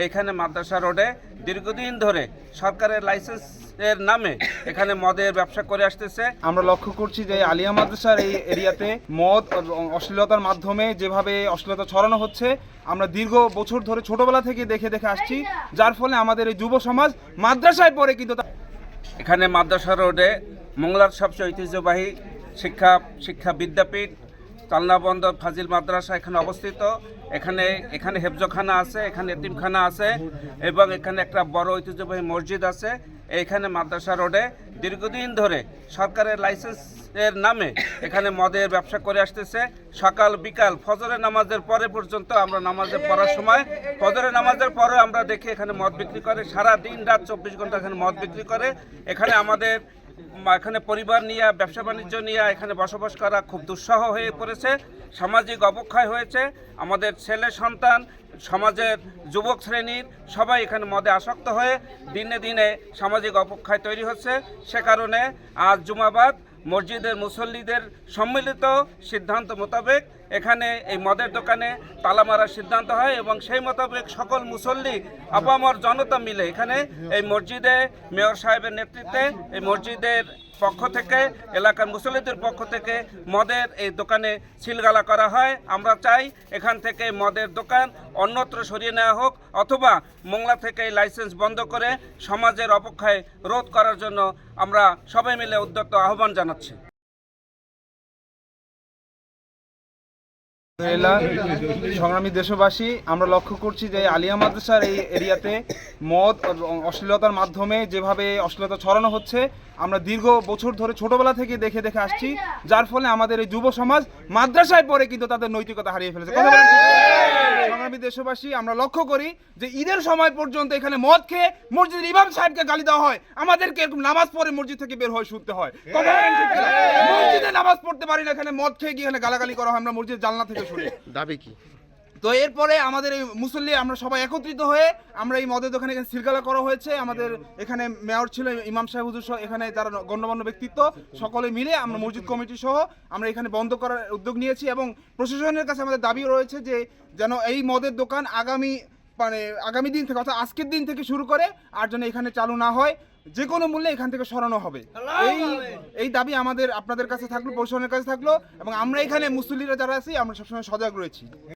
এইখানে মাদ্রাসা রোডে দীর্ঘদিন ধরে সরকারের লাইসেন্সের নামে এখানে মদের ব্যবসা করে আসতেছে। আমরা লক্ষ্য করছি যে আলিয়া মাদ্রাসার এই এরিয়াতে মদ অশ্লীলতার মাধ্যমে যেভাবে অশ্লীলতা ছড়ানো হচ্ছে আমরা দীর্ঘ বছর ধরে ছোটবেলা থেকে দেখে দেখে আসছি, যার ফলে আমাদের এই যুব সমাজ মাদ্রাসায় পড়ে কিন্তু এখানে মাদ্রাসা রোডে মোংলার সবচেয়ে ঐতিহ্যবাহী শিক্ষা বিদ্যাপীঠ চালনাবন্দর ফাজিল মাদ্রাসা এখানে অবস্থিত। এখানে হেফজখানা আছে, এখানে এতিমখানা আছে এবং এখানে একটা বড় ঐতিহ্যবাহী মসজিদ আছে। এইখানে মাদ্রাসা রোডে দীর্ঘদিন ধরে সরকারের লাইসেন্সের নামে এখানে মদের ব্যবসা করে আসতেছে। সকাল বিকাল ফজরের নামাজের পরে পর্যন্ত আমরা নামাজে পড়ার সময় ফজরের নামাজের পরে আমরা দেখি এখানে মদ বিক্রি করে, সারা দিন রাত 24 ঘন্টা এখানে মদ বিক্রি করে। এখানে পরিবার নিয়ে ব্যবসা বাণিজ্য নিয়ে এখানে বসবাস করা খুব দুঃসহ হয়ে পড়েছে। সামাজিক অবক্ষয় হয়েছে। আমাদের ছেলে সন্তান, সমাজের যুবক শ্রেণীর সবাই এখানে মদে আসক্ত হয়ে দিনে দিনে সামাজিক অবক্ষয় তৈরি হচ্ছে। সে কারণে আজ জুমাবাদ মসজিদের মুসল্লিদের সম্মিলিত সিদ্ধান্ত মোতাবেক এখানে এই মদের দোকানে তালা মারার সিদ্ধান্ত হয় এবং সেই মোতাবেক সকল মুসল্লি আপামর জনতা মিলে এখানে এই মসজিদে মেয়র সাহেবের নেতৃত্বে এই মসজিদের পক্ষ থেকে এলাকার মুসল্লিদের পক্ষ থেকে মদের এই দোকানে সিলগালা করা হয়। আমরা চাই এখান থেকে মদের দোকান অন্যত্র সরিয়ে নেওয়া হোক অথবা মোংলা থেকে এই লাইসেন্স বন্ধ করে সমাজের অবক্ষয় রোধ করার জন্য আমরা সবাই মিলে উদ্যত আহ্বান জানাচ্ছি। সংগ্রামী দেশবাসী, আমরা লক্ষ্য করছি যে আলিয়া মাদ্রাসার এই এরিয়াতে মদ অশ্লীলতার মাধ্যমে যেভাবে অশ্লীলতা ছড়ানো হচ্ছে আমরা দীর্ঘ বছর ধরে ছোটবেলা থেকে দেখে দেখে আসছি, যার ফলে আমাদের এই যুব সমাজ মাদ্রাসায় পড়ে কিন্তু তাদের নৈতিকতা হারিয়ে ফেলেছে। সংগ্রামী দেশবাসী, আমরা লক্ষ্য করি যে ঈদের সময় পর্যন্ত এখানে মদ খেয়ে মসজিদের ইমাম সাহেবকে গালি দেওয়া হয়, আমাদেরকে এরকম নামাজ পড়ে মসজিদ থেকে বের হয়ে শুনতে হয়। মসজিদে নামাজ পড়তে পারি না, এখানে মদ খেয়ে গিয়ে এখানে গালাগালি করা হয়, আমরা মসজিদ জানলা থেকে শুনি। দাবি কি? তো এরপরে আমাদের এই মুসল্লি আমরা সবাই একত্রিত হয়ে আমরা এই মদের দোকানে এখানে সিলগালা করা হয়েছে। আমাদের এখানে মেয়র ছিল, ইমাম সাহেব হুজুর সহ এখানে যারা গণ্যমান্য ব্যক্তিত্ব সকলে মিলে আমরা মসজিদ কমিটি সহ আমরা এখানে বন্ধ করার উদ্যোগ নিয়েছি এবং প্রশাসনের কাছে আমাদের দাবি রয়েছে যে যেন এই মদের দোকান আগামী দিন থেকে অর্থাৎ আজকের দিন থেকে শুরু করে আর যেন এখানে চালু না হয়, যে কোনো মূল্যে এখান থেকে সরানো হবে। এই দাবি আমাদের আপনাদের কাছে থাকলো, প্রশাসনের কাছে থাকলো এবং আমরা এখানে মুসল্লিরা যারা আছি আমরা সবসময় সজাগ রয়েছি।